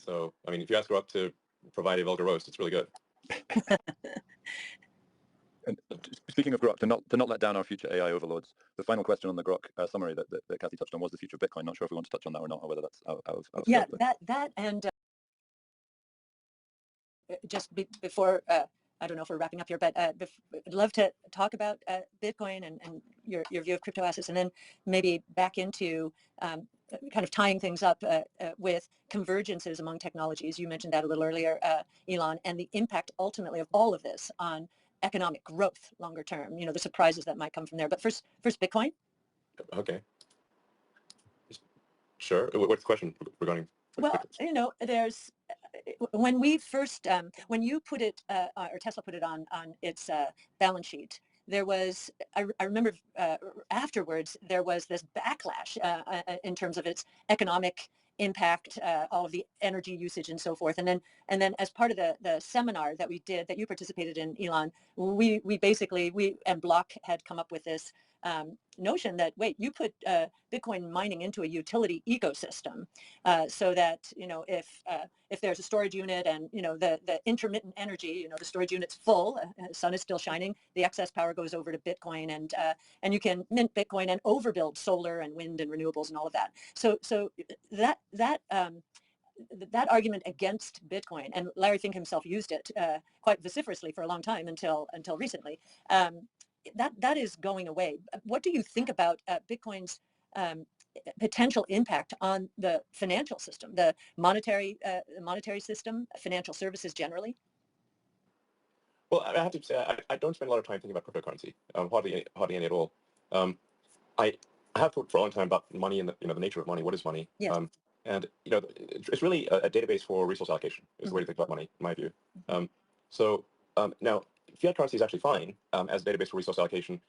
So, I mean, if you ask Grok to provide a vulgar roast, it's really good. And speaking of Grok, to not let down our future AI overlords, the final question on the Grok summary that Cathy touched on was the future of Bitcoin. Not sure if we want to touch on that or not, or whether that's out of yeah, scope. that and just before, I don't know if we're wrapping up here, but I'd love to talk about Bitcoin and your view of crypto assets, and then maybe back into kind of tying things up with convergences among technologies. You mentioned that a little earlier, Elon, and the impact ultimately of all of this on economic growth longer term, the surprises that might come from there. But first Bitcoin. Okay. Sure. What's the question regarding? Well, there's when we first when you put it or Tesla put it on its balance sheet, there was I remember afterwards there was this backlash in terms of its economic impact, all of the energy usage and so forth. And then as part of the seminar that we did, that you participated in, Elon, we and Block had come up with this notion that, wait, you put Bitcoin mining into a utility ecosystem, so that if there's a storage unit and the intermittent energy, the storage unit's full, the sun is still shining, the excess power goes over to Bitcoin, and you can mint Bitcoin and overbuild solar and wind and renewables and all of that. So that argument against Bitcoin, and Larry Fink himself used it quite vociferously for a long time until recently. That is going away. What do you think about Bitcoin's potential impact on the financial system, the monetary system, financial services generally? Well, I have to say, I don't spend a lot of time thinking about cryptocurrency, hardly any at all. I have thought for a long time about money and the nature of money. What is money? Yes. And it's really a database for resource allocation is the way to think about money, in my view. Now, fiat currency is actually fine as a database for resource allocation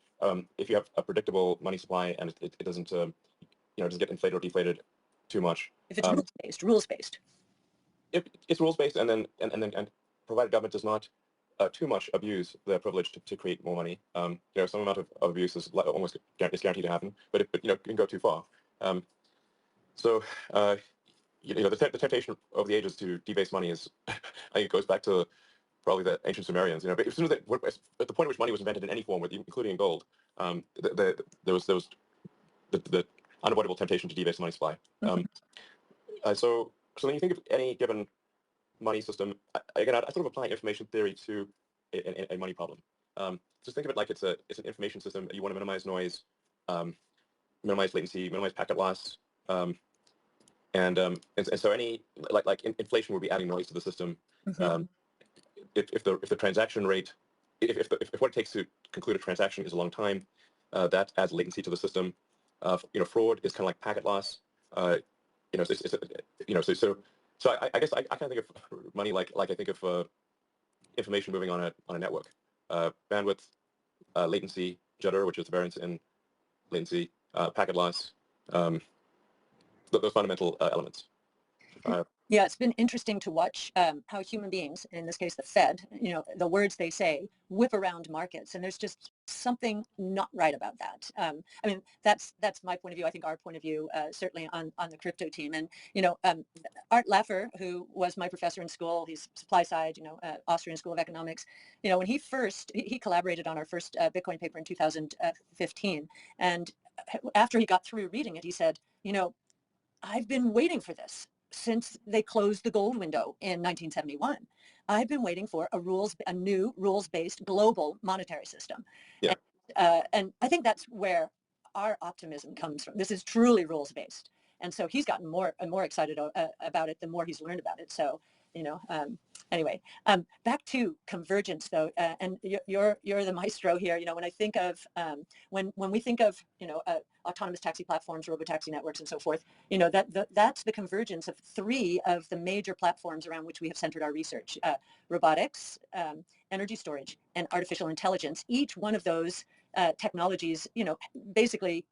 if you have a predictable money supply and it doesn't doesn't get inflated or deflated too much. If it's rules-based. It's rules-based, and provided government does not too much abuse the privilege to create more money. Some amount of abuse is almost guaranteed to happen, but it can go too far. The temptation of the ages to debase money is, I think it goes back to probably the ancient Sumerians. But as soon as at the point at which money was invented in any form, including in gold, there was the unavoidable temptation to debase the money supply. So when you think of any given money system, again, I sort of apply information theory to a money problem. Just think of it like it's an information system. You want to minimize noise, minimize latency, minimize packet loss. And so any inflation would be adding noise to the system. If the transaction rate, if what it takes to conclude a transaction is a long time, that adds latency to the system. Fraud is kind of like packet loss. So I guess I kind of think of money like I think of information moving on a network. Bandwidth, latency, jitter, which is the variance in latency, packet loss. Those fundamental elements. Yeah, it's been interesting to watch how human beings, in this case the Fed, the words they say, whip around markets, and there's just something not right about that. I mean, that's my point of view. I think our point of view, certainly on the crypto team. And Art Laffer, who was my professor in school, he's supply side, Austrian School of Economics. When he collaborated on our first Bitcoin paper in 2015, and after he got through reading it, he said, I've been waiting for this since they closed the gold window in 1971. I've been waiting for a new rules-based global monetary system. Yeah. And I think that's where our optimism comes from. This is truly rules-based. And so he's gotten more and more excited about it the more he's learned about it. So, anyway, back to convergence though, and you're the maestro here. When I think of when we think of autonomous taxi platforms, robotaxi networks, and so forth, that's the convergence of three of the major platforms around which we have centered our research: robotics, energy storage, and artificial intelligence. Each one of those technologies, basically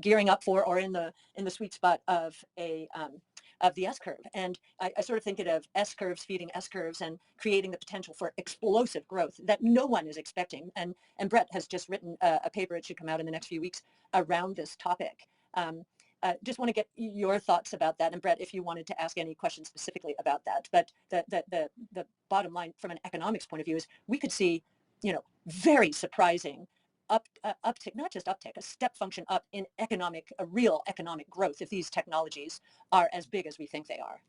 gearing up for or in the sweet spot of the S-curve. And I sort of think of S-curves feeding S-curves and creating the potential for explosive growth that no one is expecting. And Brett has just written a paper, it should come out in the next few weeks, around this topic. just want to get your thoughts about that. And Brett, if you wanted to ask any questions specifically about that. But the bottom line from an economics point of view is we could see, very surprising uptick, not just uptick, a step function up in a real economic growth if these technologies are as big as we think they are.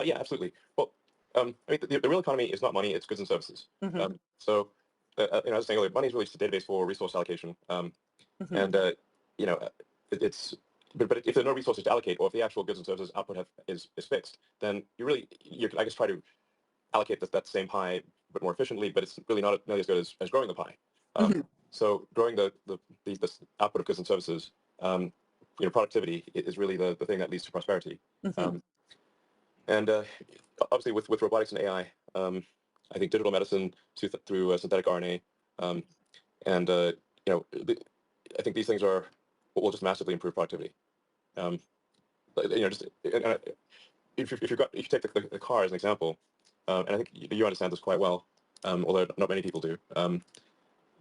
Yeah, absolutely. Well, I mean, the real economy is not money; it's goods and services. Mm-hmm. So, as I was saying earlier, money is really just a database for resource allocation. Mm-hmm. And it's but if there are no resources to allocate, or if the actual goods and services output is fixed, then you I guess try to allocate that same pie but more efficiently. But it's really not nearly as good as growing the pie. Mm-hmm. So growing the output of goods and services, productivity is really the thing that leads to prosperity. Mm-hmm. And obviously with robotics and AI, I think digital medicine through synthetic RNA, and I think these things will just massively improve productivity. Just if you take the car as an example, and I think you understand this quite well, although not many people do,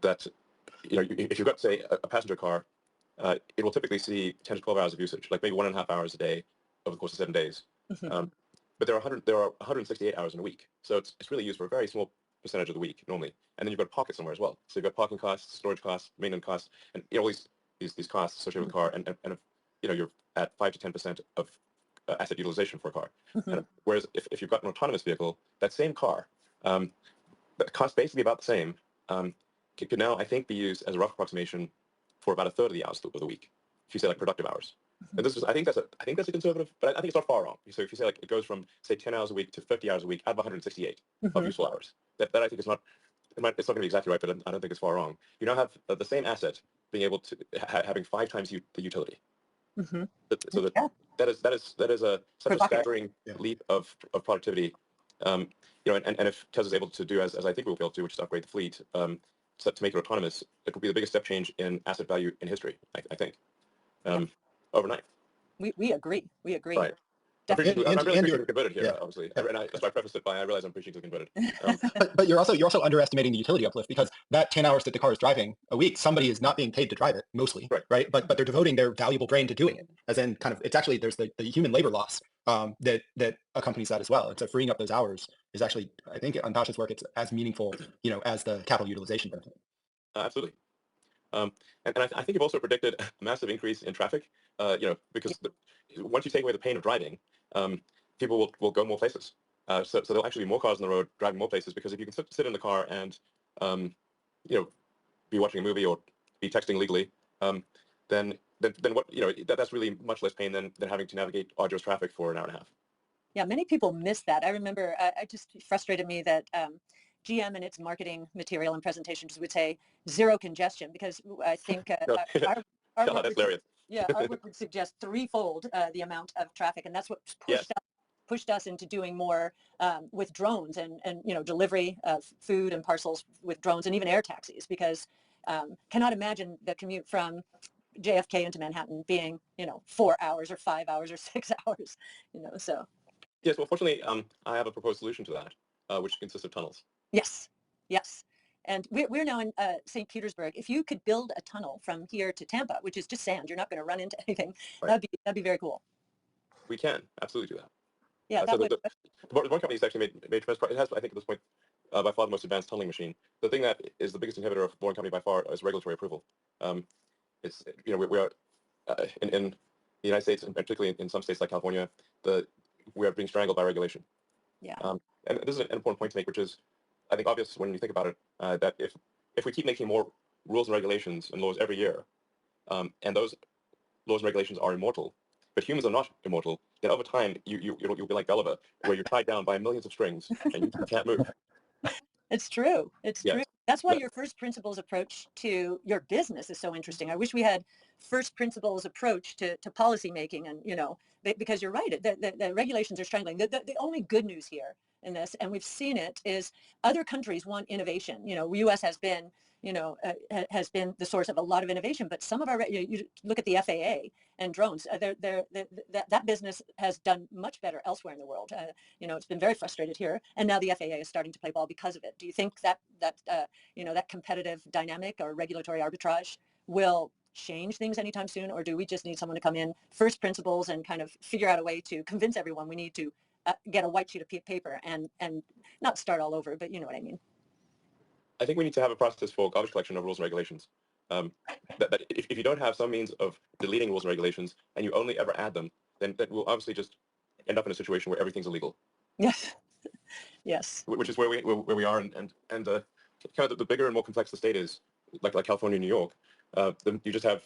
that if you've got, say, a passenger car, it will typically see 10 to 12 hours of usage, like maybe 1.5 hours a day over the course of 7 days. Mm-hmm. But there are 168 hours in a week, so it's really used for a very small percentage of the week normally. And then you've got a pocket somewhere as well. So you've got parking costs, storage costs, maintenance costs, and all these costs associated with the car. And if you're at 5 to 10% of asset utilization for a car. Mm-hmm. And whereas if you've got an autonomous vehicle, that same car, that costs basically about the same, could now, I think, be used as a rough approximation for about a third of the hours of the week, if you say like productive hours. And this is, I think that's a conservative, but I think it's not far wrong. So if you say like it goes from, say, 10 hours a week to 50 hours a week out of 168 Mm-hmm. of useful hours, that I think is not, it's not going to be exactly right, but I don't think it's far wrong. You now have the same asset being able to having 5 times the utility. Mm-hmm. So that is such a staggering leap of productivity. And if Tesla's able to do as I think we'll be able to, which is upgrade the fleet, so to make it autonomous, it will be the biggest step change in asset value in history, I think, overnight. We agree. We agree. Right. I'm really preaching to converted here, obviously. And that's why I prefaced it by I realize I'm preaching to converted. But you're also underestimating the utility uplift, because that 10 hours that the car is driving a week, somebody is not being paid to drive it mostly, right? But they're devoting their valuable brain to doing it. As in, kind of, it's actually, there's the human labor loss that accompanies that as well. And so freeing up those hours is actually, I think on Tasha's work, it's as meaningful, as the capital utilization benefit. Absolutely. And I think you've also predicted a massive increase in traffic, because once you take away the pain of driving, people will go more places. So there'll actually be more cars on the road driving more places, because if you can sit in the car and, be watching a movie or be texting legally, then what, that's really much less pain than having to navigate arduous traffic for an hour and a half. Yeah, many people miss that. I remember it just frustrated me that GM in its marketing material and presentations would say zero congestion, because I think our work would suggest threefold the amount of traffic, and that's what pushed us into doing more with drones and delivery of food and parcels with drones, and even air taxis, because cannot imagine the commute from JFK into Manhattan being 4 hours or 5 hours or 6 hours, so. Yes, well, fortunately, I have a proposed solution to that, which consists of tunnels. Yes. And we're now in St. Petersburg. If you could build a tunnel from here to Tampa, which is just sand, you're not going to run into anything. Right. That'd be very cool. We can absolutely do that. Yeah, so the boring company has actually made tremendous progress. It has, I think, at this point, by far the most advanced tunneling machine. The thing that is the biggest inhibitor of boring company by far is regulatory approval. It's we are in the United States, and particularly in some states like California, we are being strangled by regulation. Yeah. And this is an important point to make, which is, I think, obvious when you think about it, that if we keep making more rules and regulations and laws every year, and those laws and regulations are immortal, but humans are not immortal, then over time you'll be like Gulliver, where you're tied down by millions of strings and you can't move. It's true. It's true. That's why your first principles approach to your business is so interesting. I wish we had first principles approach to policy making, and because you're right, the regulations are strangling. The only good news here in this, and we've seen it, is other countries want innovation. U.S. has been the source of a lot of innovation, but some of our, you look at the FAA and drones, that business has done much better elsewhere in the world. It's been very frustrated here, and now the FAA is starting to play ball because of it. Do you think that competitive dynamic or regulatory arbitrage will change things anytime soon, or do we just need someone to come in first principles and kind of figure out a way to convince everyone we need to get a white sheet of paper and not start all over, but you know what I mean? I think we need to have a process for garbage collection of rules and regulations. That if you don't have some means of deleting rules and regulations and you only ever add them, then we'll obviously just end up in a situation where everything's illegal. Yes. Yes. Which is where we are, and kind of the bigger and more complex the state is, like California and New York, you just have,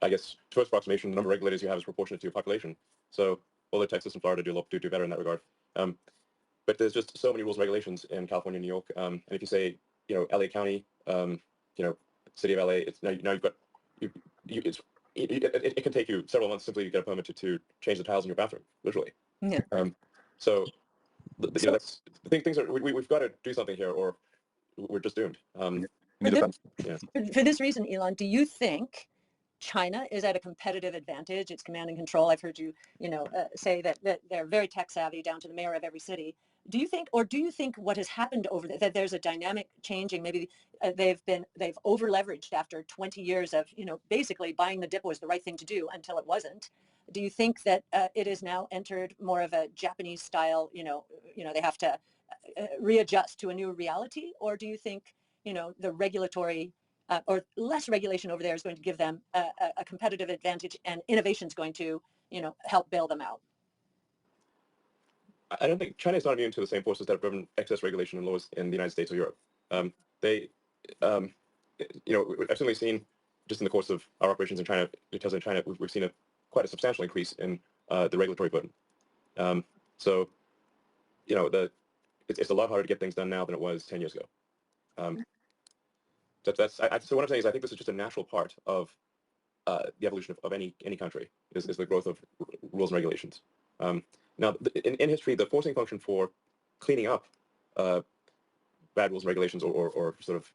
I guess, to its approximation, the number of regulators you have is proportionate to your population. So although Texas and Florida do better in that regard, but there's just so many rules and regulations in California and New York. And if you say, LA County, City of LA, it's now you've got it can take you several months simply to get a permit to change the tiles in your bathroom, literally. Yeah. So that's things are we've got to do something here, or we're just doomed. For this reason, Elon, do you think China is at a competitive advantage? It's command and control. I've heard you, say that they're very tech savvy down to the mayor of every city. Do you think what has happened over there, that there's a dynamic changing? Maybe they've over leveraged after 20 years of, basically buying the dip was the right thing to do until it wasn't. Do you think that it has now entered more of a Japanese style, they have to readjust to a new reality? Or do you think, the regulatory or less regulation over there is going to give them a competitive advantage, and innovation is going to, help bail them out? I don't think China is not immune to the same forces that have driven excess regulation and laws in the United States or Europe. I've certainly seen, just in the course of our operations in China, because in China, we've seen quite a substantial increase in the regulatory burden. So it's a lot harder to get things done now than it was 10 years ago. So what I'm saying is I think this is just a natural part of the evolution of any country is the growth of rules and regulations. Now, in history, the forcing function for cleaning up bad rules and regulations or sort of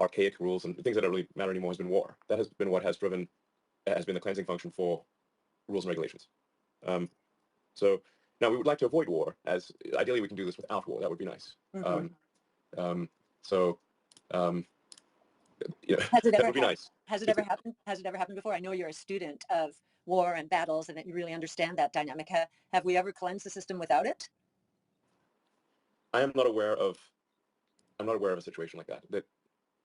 archaic rules and things that don't really matter anymore has been war. That has been what has been the cleansing function for rules and regulations. So now we would like to avoid war, as ideally we can do this without war. That would be nice. Mm-hmm. That would be nice. Has it ever happened? Has it ever happened before? I know you're a student of war and battles and that you really understand that dynamic. Have we ever cleansed the system without it? I am not aware of a situation like that.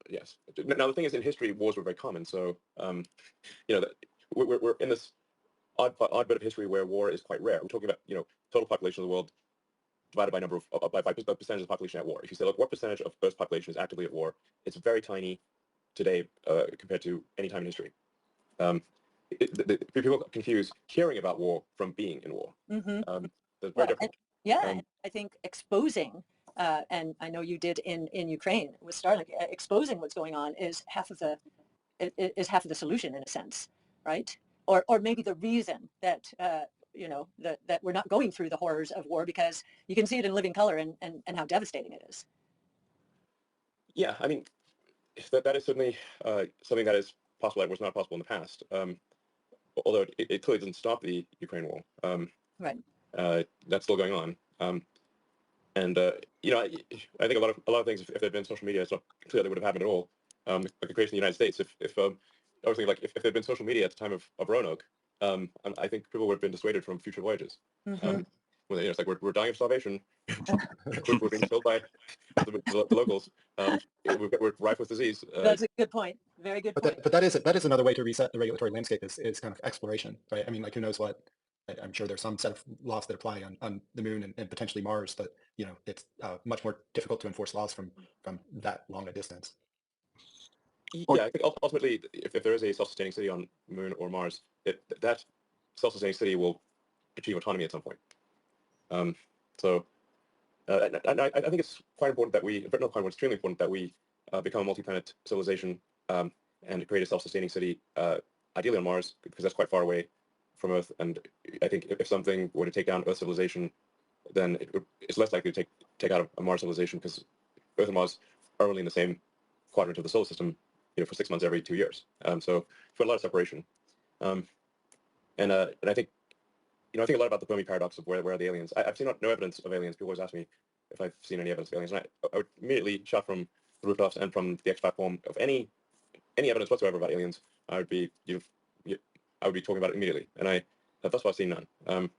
Yes. Now the thing is, in history, wars were very common. So we're in this odd bit of history where war is quite rare. We're talking about total population of the world divided by number of by percentage of the population at war. If you say, look, what percentage of Earth's population is actively at war, it's very tiny today compared to any time in history. People confuse caring about war from being in war. Mm-hmm. That's very different. I think exposing, and I know you did in Ukraine with Starlink, exposing what's going on is half of the solution in a sense, right? Or maybe the reason that that we're not going through the horrors of war, because you can see it in living color and how devastating it is. Yeah, I mean, that is certainly something that is possible that was not possible in the past. Although it clearly doesn't stop the Ukraine war. Right. That's still going on. And I think a lot of things, if there had been social media, it's not clear they would have happened at all. Like the creation of the United States, if I was thinking, like, if there had been social media at the time of Roanoke, I think people would have been dissuaded from future voyages. Mm-hmm. It's like we're dying of starvation. we're being killed by the locals. We're rife with disease. That's a good point. Very good point. But that is another way to reset the regulatory landscape is kind of exploration, right? I mean, like, who knows what? I'm sure there's some set of laws that apply on the moon and potentially Mars, but it's much more difficult to enforce laws from that long a distance. Yeah, I think ultimately, if there is a self-sustaining city on Moon or Mars, that self-sustaining city will achieve autonomy at some point. So I think it's quite important that extremely important that we become a multi-planet civilization and create a self-sustaining city, ideally on Mars, because that's quite far away from Earth. And I think if something were to take down Earth civilization, then it's less likely to take out a Mars civilization, because Earth and Mars are only in the same quadrant of the solar system, for 6 months every 2 years. So for a lot of separation. And I think, I think a lot about the Fermi paradox of where are the aliens. I've seen no evidence of aliens. People always ask me if I've seen any evidence of aliens. And I would immediately shout from the rooftops and from the X platform of any evidence whatsoever about aliens. I would be I would be talking about it immediately, and I have thus far seen none.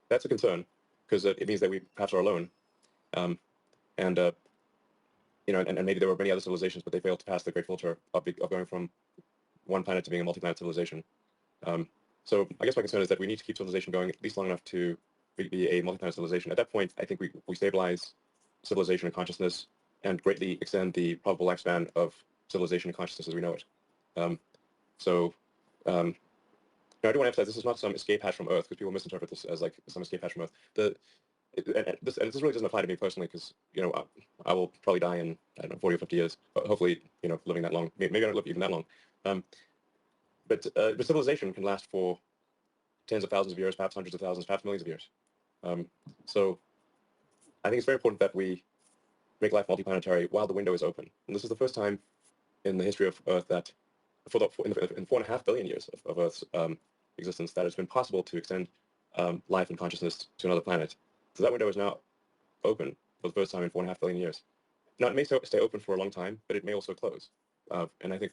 That's a concern because it means that we perhaps are alone, and and maybe there were many other civilizations, but they failed to pass the great filter of going from one planet to being a multi-planet civilization. So I guess my concern is that we need to keep civilization going at least long enough to be a multi-planet civilization. At that point, I think we stabilize civilization and consciousness and greatly extend the probable lifespan of civilization and consciousness as we know it. I do want to emphasize this is not some escape hatch from Earth, because people misinterpret this as like some escape hatch from Earth. This really doesn't apply to me personally, because I will probably die in, I don't know, 40 or 50 years, but hopefully living that long. Maybe I don't live even that long. But civilization can last for tens of thousands of years, perhaps hundreds of thousands, perhaps millions of years. So I think it's very important that we make life multiplanetary while the window is open. And this is the first time in the history of Earth that, in 4.5 billion years of Earth's existence, that it's been possible to extend life and consciousness to another planet. So that window is now open for the first time in 4.5 billion years. Now, it may stay open for a long time, but it may also close. And I think,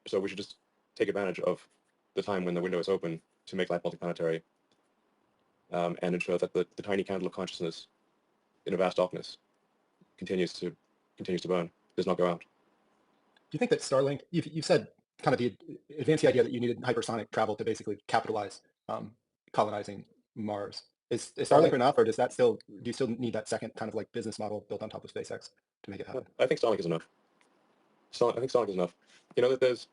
so we should just take advantage of the time when the window is open to make life multiplanetary and ensure that the tiny candle of consciousness in a vast darkness continues to burn, does not go out. Do you think that Starlink, you've said kind of the advanced the idea that you needed hypersonic travel to basically capitalize colonizing Mars. Is Starlink enough, or do you still need that second kind of like business model built on top of SpaceX to make it happen? I think Starlink is enough. I think Starlink is enough. You know that there's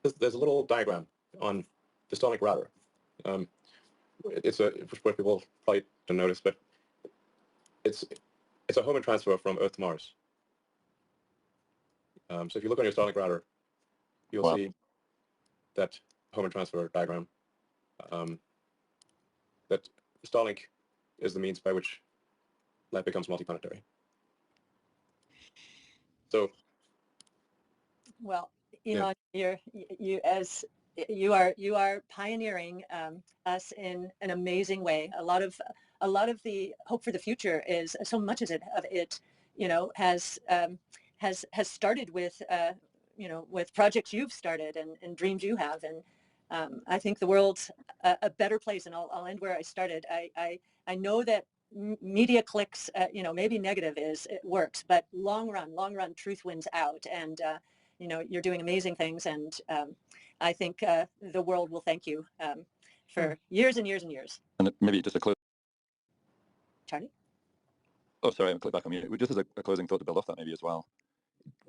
a little diagram on the Starlink router. It's what people probably don't notice, but it's a Hohmann transfer from Earth to Mars. So if you look on your Starlink router, you'll see that Hohmann transfer diagram. That Starlink is the means by which life becomes multiplanetary. So, well, Elon, you are pioneering us in an amazing way. A lot of the hope for the future is so much of it has started with with projects you've started and dreams you have, and I think the world's a better place. And I'll end where I started. I know that media clicks, maybe negative it works, but long run, truth wins out. And you're doing amazing things, and I think the world will thank you for years and years and years. And maybe just a close. Charlie? Oh, sorry, I'm click back on mute. Just as a closing thought to build off that maybe as well.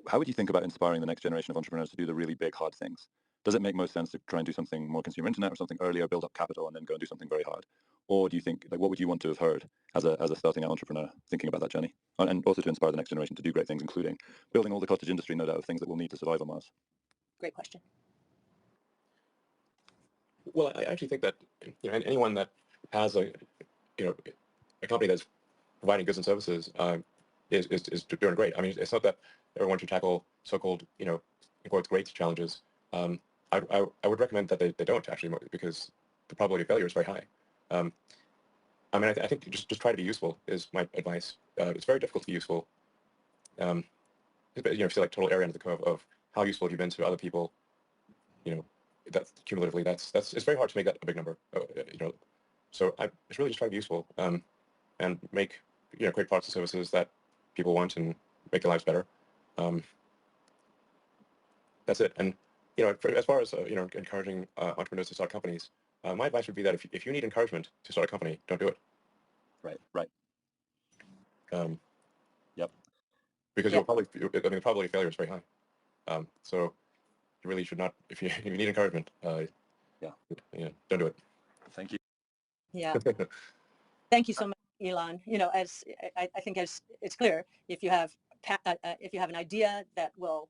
How would you think about inspiring the next generation of entrepreneurs to do the really big, hard things? Does it make most sense to try and do something more consumer internet or something earlier, build up capital, and then go and do something very hard? Or do you think, like, what would you want to have heard as a starting out entrepreneur thinking about that journey? And also to inspire the next generation to do great things, including building all the cottage industry, no doubt, of things that we'll need to survive on Mars. Great question. Well, I actually think that anyone that has a company that's providing goods and services is doing great. I mean, it's not that everyone should tackle so-called in quotes great challenges. I would recommend that they don't actually, because the probability of failure is very high. I mean, I think just try to be useful is my advice. It's very difficult to be useful. If you see like total area under the curve of how useful have you been to other people, that's cumulatively, it's very hard to make that a big number. So it's really just try to be useful and make great products and services that people want and make their lives better. That's it. And as far as encouraging entrepreneurs to start companies, my advice would be that if you need encouragement to start a company, don't do it. Right. Yep. Because you'll probably, the probability of failure is very high. So you really should not, if you need encouragement, don't do it. Thank you. Yeah. Thank you so much, Elon. As I think as it's clear, if you have an idea that will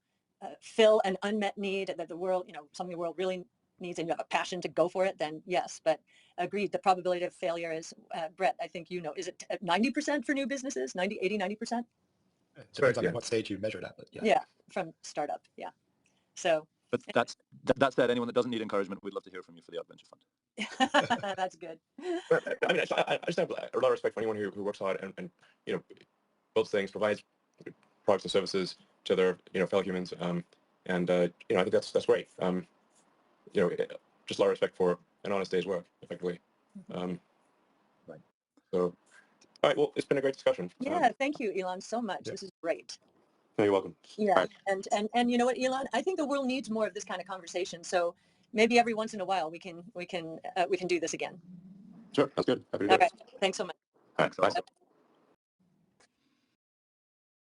fill an unmet need that the world, something the world really needs, and you have a passion to go for it, then yes. But agreed, the probability of failure is, Brett, I think is it 90% for new businesses? 90, 80, 90%? It depends on what stage you measure that, but yeah. Yeah, from startup, yeah. So. But that said, anyone that doesn't need encouragement, we'd love to hear from you for the Adventure Fund. That's good. I mean, I just have a lot of respect for anyone who works hard and builds things, provides products and services to their fellow humans. And you know, I think that's great. You know, just a lot of respect for an honest day's work, effectively. Right. So, all right. Well, it's been a great discussion. Yeah, thank you, Elon, so much. Yeah. This is great. You're welcome. Yeah, Right. and you know what, Elon, I think the world needs more of this kind of conversation. So maybe every once in a while we can do this again. Sure, that's good. Happy to do All it. right, thanks so much. All right, bye.